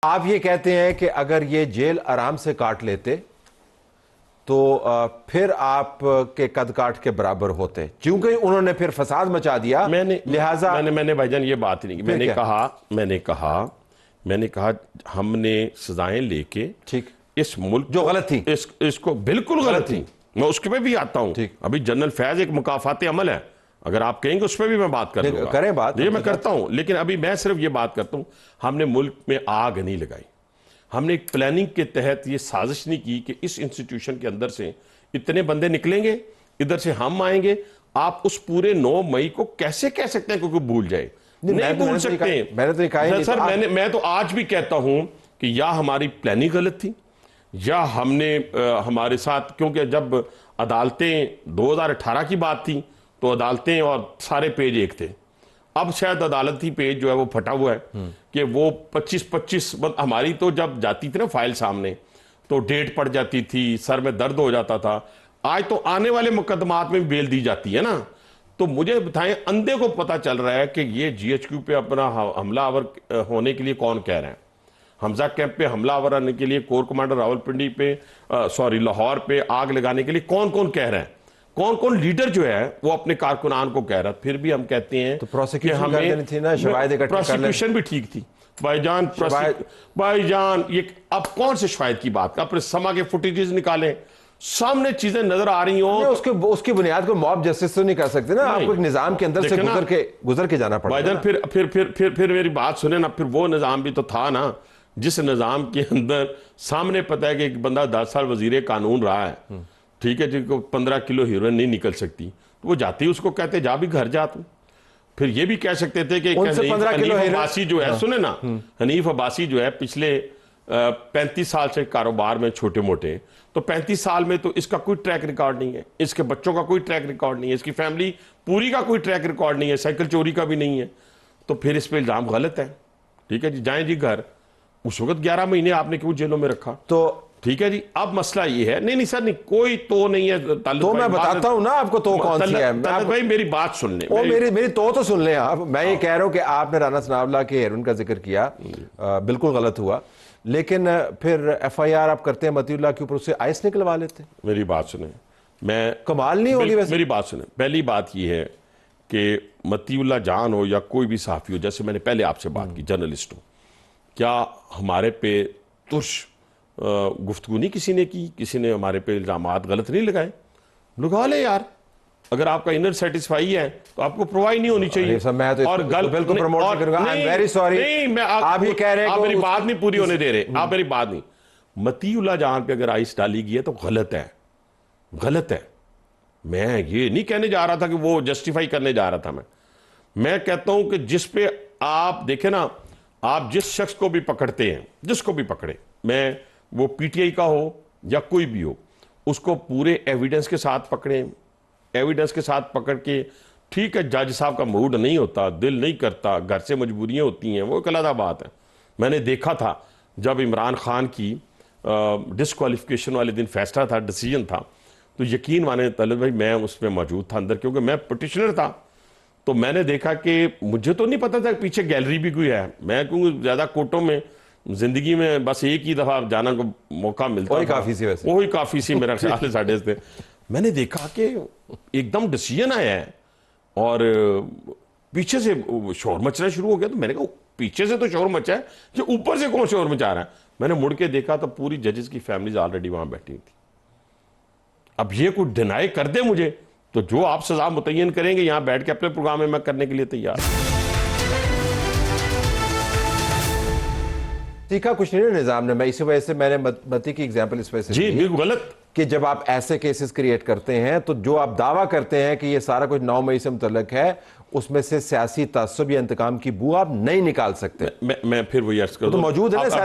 आप ये कहते हैं कि अगर ये जेल आराम से काट लेते तो फिर आप के कद काट के बराबर होते, क्योंकि उन्होंने फिर फसाद मचा दिया। लिहाजा मैंने भाईजान ये बात नहीं की। मैंने कहा हमने सजाएं लेके ठीक इस मुल्क जो गलत थी इसको बिल्कुल गलत थी। मैं उसके पे भी आता हूं। अभी जनरल फैज एक मुकाफाती अमल है, अगर आप कहेंगे उस पर भी मैं बात कर लूंगा। करें बात, ये मैं करता हूं, लेकिन अभी मैं सिर्फ ये बात करता हूं, हमने मुल्क में आग नहीं लगाई। हमने एक प्लानिंग के तहत ये साजिश नहीं की कि इस इंस्टीट्यूशन के अंदर से इतने बंदे निकलेंगे, इधर से हम आएंगे। आप उस पूरे 9 मई को कैसे कह सकते हैं क्योंकि भूल जाए? नहीं भूल सकते। मैंने तो कहा सर, मैं तो आज भी कहता हूं कि या हमारी प्लानिंग गलत थी या हमने हमारे साथ, क्योंकि जब अदालतें 2018 की बात थी तो अदालतें और सारे पेज एक थे। अब शायद अदालती पेज जो है वो फटा हुआ है कि वो 25-25 हमारी तो जब जाती थी ना फाइल सामने तो डेट पड़ जाती थी, सर में दर्द हो जाता था। आज तो आने वाले मुकदमात में बेल दी जाती है ना। तो मुझे बताएं, अंधे को पता चल रहा है कि ये GHQ पे अपना हमलावर होने के लिए कौन कह रहे हैं। हमजा कैंप पे हमलावर आने के लिए, कोर कमांडर रावलपिंडी पे लाहौर पे आग लगाने के लिए कौन कौन कह रहे हैं, कौन कौन लीडर जो है वो अपने कारकुनान को कह रहा है। फिर भी हम कहते हैं तो प्रोसिक्यूशन भी ठीक थी भाईजान। ये अब कौन से शवाहिद की बात, अपने समा के फुटेजेस निकालें, सामने चीजें नजर आ रही हो। उसकी बुनियाद को मॉब जस्टिस तो नहीं कर सकते ना, आपको एक निजाम के अंदर से गुजर के जाना पड़ेगा भाईजान। फिर मेरी बात सुने ना, फिर वो निजाम भी तो था ना जिस निजाम के अंदर सामने पता है कि एक बंदा 10 साल वजीर कानून रहा है, ठीक है, जिनको 15 किलो हीरोइन नहीं निकल सकती, तो वो जाती उसको कहते जा भी घर जा तू। फिर ये भी कह सकते थे कि हनीफ अब्बासी जो है, सुने ना, हनीफ अब्बासी जो है पिछले 35 साल से कारोबार में छोटे मोटे, तो 35 साल में तो इसका कोई ट्रैक रिकॉर्ड नहीं है, इसके बच्चों का कोई ट्रैक रिकॉर्ड नहीं है, इसकी फैमिली पूरी का कोई ट्रैक रिकॉर्ड नहीं है, साइकिल चोरी का भी नहीं है। तो फिर इस पर इल्जाम गलत है। ठीक है जी, जाएं जी घर। उस वक्त 11 महीने आपने क्यों जेलों में रखा? तो ठीक है जी। अब मसला ये है, नहीं सर, नहीं कोई तो नहीं है। तो मैं बताता हूं ना आपको तो कौन सी है। भाई मेरी बात सुन ले, मेरी तो सुन ले आप। मैं ये कह रहा हूं कि आपने राना सनाउल्लाह के हेरोइन का जिक्र किया, बिल्कुल गलत हुआ, लेकिन फिर FIR आप करते हैं मतीउल्लाह के ऊपर, उससे आइस निकलवा लेते। मेरी बात सुने, मैं कमाल नहीं होगी वैसे। मेरी बात सुने, पहली बात ये है कि मतीउल्लाह जान हो या कोई भी सहाफी हो, जैसे मैंने पहले आपसे बात की, जर्नलिस्ट हो, क्या हमारे पे तुर्श गुफ्तगू नहीं किसी ने की? किसी ने हमारे पे इल्जामात गलत नहीं लगाए? लगा ले यार। अगर आपका इनर सेटिस्फाई है तो आपको परवाह नहीं होनी चाहिए। मैं तो और गलत बिल्कुल प्रमोट नहीं करूंगा। I am very sorry. नहीं, मैं आप ये कह रहे हैं, आप मेरी बात नहीं पूरी होने दे रहे। आप मेरी बात नहीं, मतीउल्लाह जान पे अगर आइस डाली गई है तो गलत है, गलत है। मैं ये नहीं कहने जा रहा था कि वो जस्टिफाई करने जा रहा था। मैं कहता हूं कि जिस पे आप देखें ना, आप जिस शख्स को भी पकड़ते हैं, जिसको भी पकड़े, मैं वो PTI का हो या कोई भी हो, उसको पूरे एविडेंस के साथ पकड़े। एविडेंस के साथ पकड़ के, ठीक है, जज साहब का मूड नहीं होता, दिल नहीं करता, घर से मजबूरियां होती हैं, वो एक अलग बात है। मैंने देखा था जब इमरान खान की डिस्क्वालिफिकेशन वाले दिन फैसला था, डिसीजन था, तो यकीन माने तलत भाई, मैं उसमें मौजूद था अंदर, क्योंकि मैं पिटिशनर था। तो मैंने देखा कि मुझे तो नहीं पता था पीछे गैलरी भी कोई है। मैं क्योंकि ज्यादा कोर्टों में जिंदगी में बस एक ही दफा जाना को मौका मिलता, वही काफी सी, वैसे वही काफी सी मेरा ख्याल है साढ़े से। मैंने देखा कि एकदम डिसीजन आया है और पीछे से शोर मचना शुरू हो गया। तो मैंने कहा पीछे से तो शोर मचा है, कि ऊपर से कौन शोर मचा रहा है? मैंने मुड़ के देखा तो पूरी जजेस की फैमिलीज ऑलरेडी वहां बैठी थी। अब ये कुछ डिनाई कर दे मुझे, तो जो आप सजा मुतय्यन करेंगे यहां बैठ के अपने प्रोग्राम में मैं करने के लिए तैयार। सीखा कुछ नहीं निजाम ने। मैं इसी वजह से मैंने मती की एग्जांपल इस वजह से जी बिल्कुल गलत, कि जब आप ऐसे केसेस क्रिएट करते हैं तो जो आप दावा करते हैं कि ये सारा कुछ 9 मई से मुतल्लक है, उसमें से सियासी तासुब या इंतकाम की बू आप नहीं निकाल सकते। मैं फिर वही अर्ज कर तो मौजूद है ना।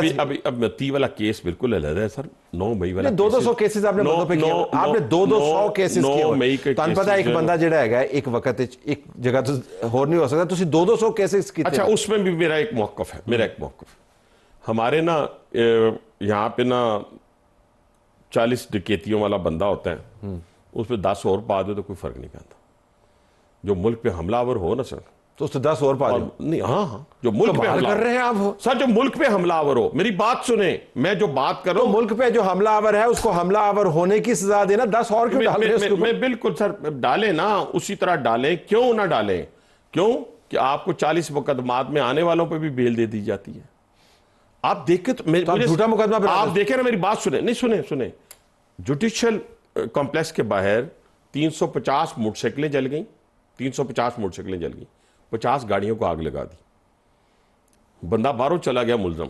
अब मती वाला केस बिल्कुल अलग है सर। 9 मई वाला 200 केसेस आपने बंदों पे किए, आपने 200 केसेस किए। तो पता है एक बंदा जेड़ा है एक वक्त एक जगह तो हो नहीं हो सकता, तुसी 200 केसेस किए। अच्छा, उसमें भी मेरा एक मौकफ है, मेरा एक मौकफ। हमारे ना यहाँ पे ना 40 डकैतियों वाला बंदा होता है, उस पर 10 और पा दो तो कोई फर्क नहीं पड़ता। जो मुल्क पे हमलावर हो ना सर, तो उससे 10 और पा दो। नहीं, हाँ, जो मुल्क पे कर रहे हैं आप सर, जो मुल्क पे हमलावर हो, मेरी बात सुने, मैं जो बात कर रहा हूं, मुल्क पे जो हमलावर है उसको हमलावर होने की सजा देना, 10 और क्यों डाल रहे हैं? मैं बिल्कुल सर, डालें ना, उसी तरह डालें, क्यों ना डालें? क्यों कि आपको 40 मुकदमात में आने वालों पे भी बेल दे दी जाती है। आप देखें तो झूठा मुकदमा आप देखें ना, मेरी बात सुने, नहीं सुने, जुडिशियल कॉम्प्लेक्स के बाहर 350 मोटरसाइकिलें जल गई, 350 मोटरसाइकिलें जल गई, 50 गाड़ियों को आग लगा दी, बंदा बाहरों चला गया, मुलजम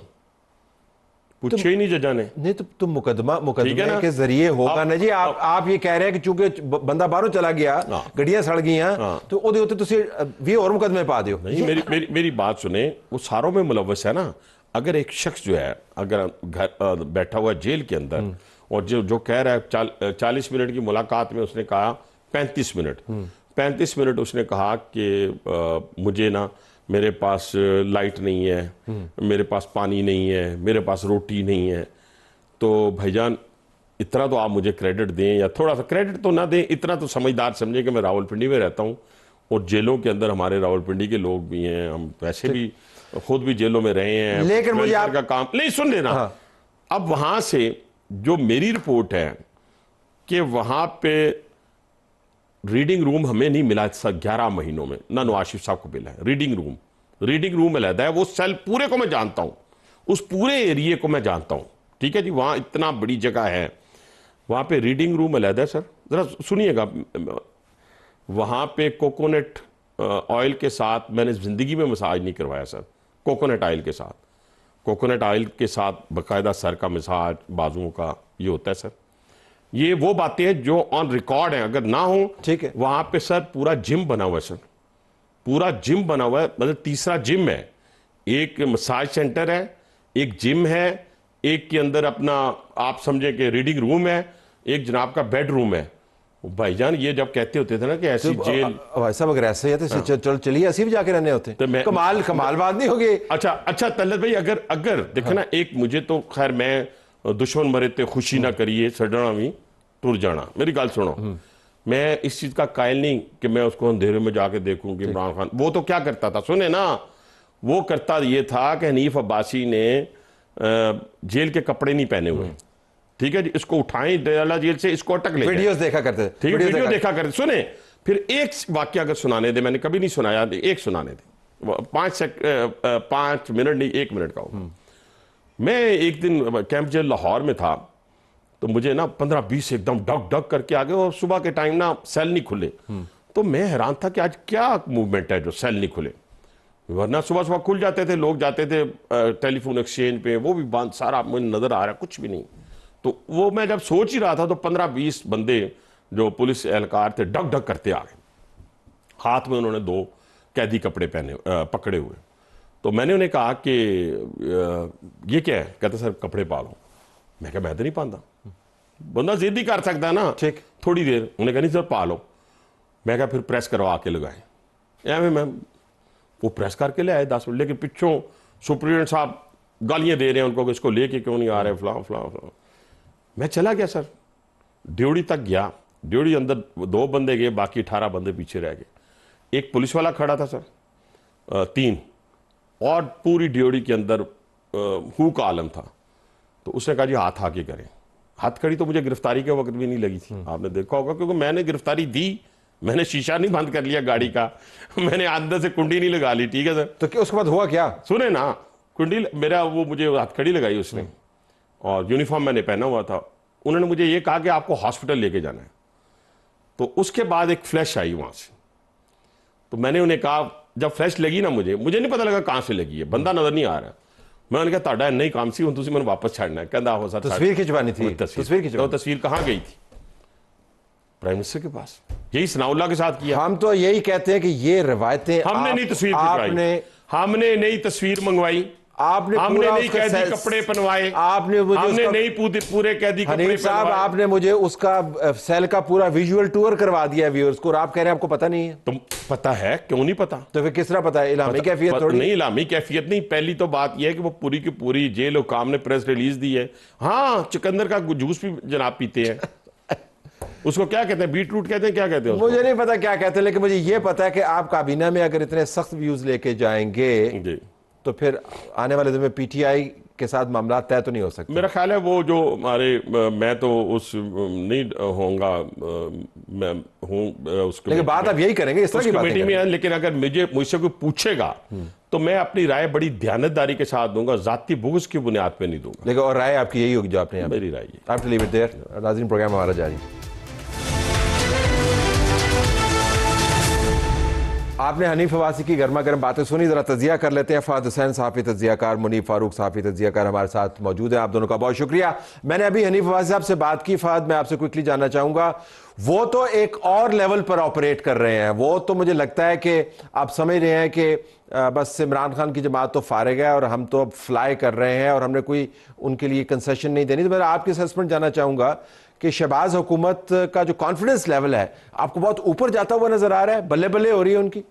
पूछे ही नहीं जजा ने। नहीं तो मुकदमे के जरिए होगा ना जी। आप ये कह रहे हैं कि चूंकि बंदा बाहरों चला गया, गड्डियां सड़ गई तो ओदे होते तुसी भी और मुकदमे पा दियो। नहीं, मेरी बात सुने, वो सारों में मुलव्वस है ना। अगर एक शख्स जो है, अगर घर बैठा हुआ जेल के अंदर, और जो कह रहा है 40 मिनट की मुलाकात में उसने कहा 35 मिनट उसने कहा कि मुझे ना, मेरे पास लाइट नहीं है, मेरे पास पानी नहीं है, मेरे पास रोटी नहीं है, तो भाईजान इतना तो आप मुझे क्रेडिट दें, या थोड़ा सा क्रेडिट तो ना दें, इतना तो समझदार समझे कि मैं रावलपिंडी में रहता हूँ और जेलों के अंदर हमारे रावलपिंडी के लोग भी हैं, हम वैसे भी खुद भी जेलों में रहे हैं, लेकिन मुझे का काम नहीं सुन लेना। अब वहां से जो मेरी रिपोर्ट है कि वहां पे रीडिंग रूम हमें नहीं मिला 11 महीनों में, ना नवाज शरीफ साहब को मिला है रीडिंग रूम अलहदा है, वो सेल पूरे को मैं जानता हूं, उस पूरे एरिए को मैं जानता हूं, ठीक है जी। वहां इतना बड़ी जगह है, वहां पे रीडिंग रूम अलहदा है। सर जरा सुनिएगा, वहां पे कोकोनट ऑयल के साथ मैंने जिंदगी में मसाज नहीं करवाया सर, कोकोनट ऑयल के साथ बाकायदा सर का मसाज, बाजुओं का, ये होता है सर। ये वो बातें हैं जो ऑन रिकॉर्ड हैं, अगर ना हो ठीक है। वहां पे सर पूरा जिम बना हुआ है सर, पूरा जिम बना हुआ है, मतलब तीसरा जिम है, एक मसाज सेंटर है, एक जिम है, एक के अंदर अपना आप समझे कि रीडिंग रूम है, एक जनाब का बेडरूम है। भाईजान ये जब कहते होते थे ना कि ऐसी जेल, ऐसा वगैरह ऐसे ही है, चल चलिए ऐसे भी जाके रहने होते, तो मैं कमाल बात नहीं होगी। अच्छा तलत भाई, अगर देखे ना, एक मुझे तो खैर, मैं दुश्मन मरे ते खुशी ना करिए, सड़ना भी टुर जाना, मेरी गल सुनो, मैं इस चीज का कायल नहीं कि मैं उसको अंधेरे में जाके देखूं कि इमरान खान वो तो क्या करता था, सुने ना, वो करता ये था कि हनीफ अब्बासी ने जेल के कपड़े नहीं पहने हुए, ठीक है जी, इसको उठाएं दयाला जेल से, इसको अटक ले, वीडियोस देखा करते, ठीक है, वीडियो देखा करते। सुने, फिर एक वाक्य अगर सुनाने दे, मैंने कभी नहीं सुनाया, एक सुनाने दे, 5 मिनट नहीं, 1 मिनट का हो। मैं एक दिन कैंप जेल लाहौर में था, तो मुझे ना 15-20 एकदम डग करके आ गए, और सुबह के टाइम ना सेल नहीं खुले, तो मैं हैरान था कि आज क्या मूवमेंट है जो सेल नहीं खुले, वरना सुबह खुल जाते थे, लोग जाते थे टेलीफोन एक्सचेंज पे, वो भी बंद, सारा मुझे नजर आ रहा है, कुछ भी नहीं। तो वो मैं जब सोच ही रहा था, तो 15-20 बंदे जो पुलिस एहलकार थे डग करते आ गए, हाथ में उन्होंने 2 कैदी कपड़े पकड़े हुए। तो मैंने उन्हें कहा कि ये क्या है? कहते सर कपड़े पा लो। मैं कहा मैं तो नहीं पाता, बंदा जिद ही कर सकता है ना, ठीक, थोड़ी देर। उन्होंने कहा नहीं सर पा लो। मैं कहा फिर प्रेस करवा के लगाए, एवं मैं वो प्रेस करके ले आए 10 मिनट, लेकिन पिछों सुप्रीडेंट साहब गालियां दे रहे हैं उनको कि इसको लेके क्यों नहीं आ रहे, फलां। मैं चला गया सर, ड्योढ़ी तक गया, ड्योढ़ी अंदर 2 बंदे गए, बाकी 18 बंदे पीछे रह गए। एक पुलिस वाला खड़ा था सर, 3, और पूरी ड्योढ़ी के अंदर हू का आलम था। तो उसने कहा जी हाथ आके करें। हथकड़ी तो मुझे गिरफ्तारी के वक्त भी नहीं लगी थी, आपने देखा होगा, क्योंकि मैंने गिरफ्तारी दी, मैंने शीशा नहीं बंद कर लिया गाड़ी का, मैंने अंदर से कुंडी नहीं लगा ली, ठीक है सर। तो क्या उसके बाद हुआ क्या? सुने ना, कुंडी मेरा, वो मुझे हथकड़ी लगाई उसने, और यूनिफॉर्म मैंने पहना हुआ था। उन्होंने मुझे ये कहा कि आपको हॉस्पिटल लेके जाना है। तो उसके बाद एक फ्लैश आई वहां से, तो मैंने उन्हें कहा, जब फ्लैश लगी ना, मुझे नहीं पता लगा कहां से लगी है, बंदा नजर नहीं आ रहा। मैंने कहा ताड़ा नहीं काम सी, तुम मैंने वापस छाड़ना है। कहता हो सर तस्वीर खिंचवानी थी, तस्वीर कहां गई थी? प्राइम मिनिस्टर के पास। यही सनाउल्लाह के साथ किया। हम तो यही कहते हैं कि ये रवायतें हमने नहीं तस्वीर खिंचवाई, हमने नई तस्वीर मंगवाई, हमने नहीं कैदी कपड़े पहनवाए, हमने नहीं पूरे कैदी कपड़े साहब, आपने मुझे उसका सेल का पूरा विजुअल टूर करवा दिया व्यूअर्स को, और आप कह रहे हैं आपको पता नहीं है। तुम पता है, क्यों नहीं पता? तो फिर किस तरह पता है? इलामी कैफियत थोड़ी नहीं, इलामी कैफियत नहीं। पहली तो बात यह है कि वो पूरी की पूरी जेल हुकाम ने प्रेस रिलीज दी है। हाँ, चुकंदर का जूस भी जनाब पीते हैं। उसको क्या कहते हैं, बीट रूट कहते हैं, क्या कहते हैं उसको? मुझे नहीं पता क्या कहते हैं, लेकिन मुझे ये पता है कि आप काबीना में अगर इतने सख्त व्यूज लेके जाएंगे जी। तो फिर आने वाले दिन में पीटीआई के साथ मामला तय तो नहीं हो सकता। मेरा ख्याल है वो जो हमारे मैं तो उस नहीं होऊंगा, मैं हूँ उस लेकिन बात आप यही करेंगे, इस तरह की बातें कमेटी में करेंगे। है, लेकिन अगर मुझसे कोई पूछेगा तो मैं अपनी राय बड़ी ध्यानदारी के साथ दूंगा, जाती बुग़्ज़ की बुनियाद पे नहीं दूंगा। लेकिन और राय आपकी यही होगी जो आपने मेरी राय ये। आप लीव इट देयर। नाज़रीन, प्रोग्राम हमारा जारी। आपने हनीफ अवासी की गर्मा गर्म बातें सुनी, जरा तजिया कर लेते हैं। फहद हुसैन साहबी तजियाकार, मुनीफ फारूक साहबी तजियाकार हमारे साथ मौजूद हैं। आप दोनों का बहुत शुक्रिया। मैंने अभी हनीफ अवासी साहब से बात की। फहद, मैं आपसे क्विकली जानना चाहूंगा, वो तो एक और लेवल पर ऑपरेट कर रहे हैं। वो तो मुझे लगता है कि आप समझ रहे हैं कि बस इमरान खान की जमात तो फारिग है और हम तो अब फ्लाई कर रहे हैं और हमने कोई उनके लिए कंसेशन नहीं देनी। तो मैं आपके असेसमेंट जानना चाहूंगा कि शहबाज हुकूमत का जो कॉन्फिडेंस लेवल है आपको बहुत ऊपर जाता हुआ नजर आ रहा है, बल्ले बल्ले हो रही है उनकी?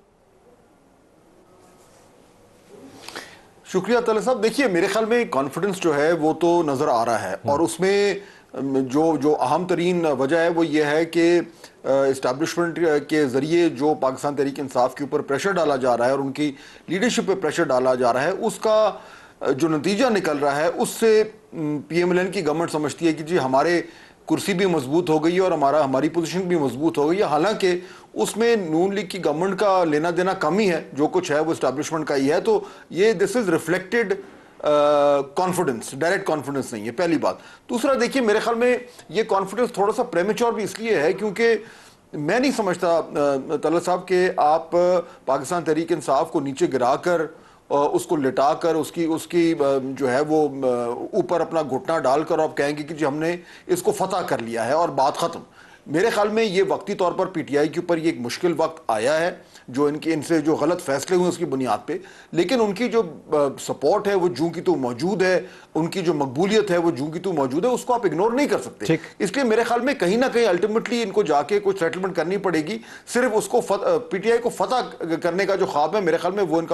शुक्रिया तले साहब। देखिए, मेरे ख्याल में कॉन्फिडेंस जो है वो तो नज़र आ रहा है, और उसमें जो अहम तरीन वजह है वो ये है कि इस्टेब्लिशमेंट के ज़रिए जो पाकिस्तान तहरीक इंसाफ के ऊपर प्रेशर डाला जा रहा है और उनकी लीडरशिप पे प्रेशर डाला जा रहा है, उसका जो नतीजा निकल रहा है उससे PMLN की गवर्नमेंट समझती है कि जी हमारे कुर्सी भी मजबूत हो गई है और हमारी पोजीशन भी मजबूत हो गई है। हालांकि उसमें नून लीग की गवर्नमेंट का लेना देना कम ही है, जो कुछ है वो इस्टेब्लिशमेंट का ही है। तो ये this is reflected confidence, direct confidence नहीं है, पहली बात। दूसरा, देखिए मेरे ख्याल में ये कॉन्फिडेंस थोड़ा सा प्रेमेच्योर भी इसलिए है क्योंकि मैं नहीं समझता तलत साहब कि आप पाकिस्तान तहरीक इंसाफ को नीचे गिराकर उसको लिटाकर उसकी जो है वो ऊपर अपना घुटना डालकर आप कहेंगे कि जी हमने इसको फतह कर लिया है और बात खत्म। मेरे ख्याल में ये वक्ती तौर पर PTI के ऊपर ये एक मुश्किल वक्त आया है, जो इनसे जो गलत फैसले हुए उसकी बुनियाद पे, लेकिन उनकी जो सपोर्ट है वो जूं की तो मौजूद है, उनकी जो मकबूलियत है वो जूं की तो मौजूद है, उसको आप इग्नोर नहीं कर सकते। इसलिए मेरे ख्याल में कहीं ना कहीं अल्टीमेटली इनको जाके कुछ सेटलमेंट करनी पड़ेगी। सिर्फ उसको PTI को फतह करने का जो ख्वाब है, मेरे ख्याल में वो इनका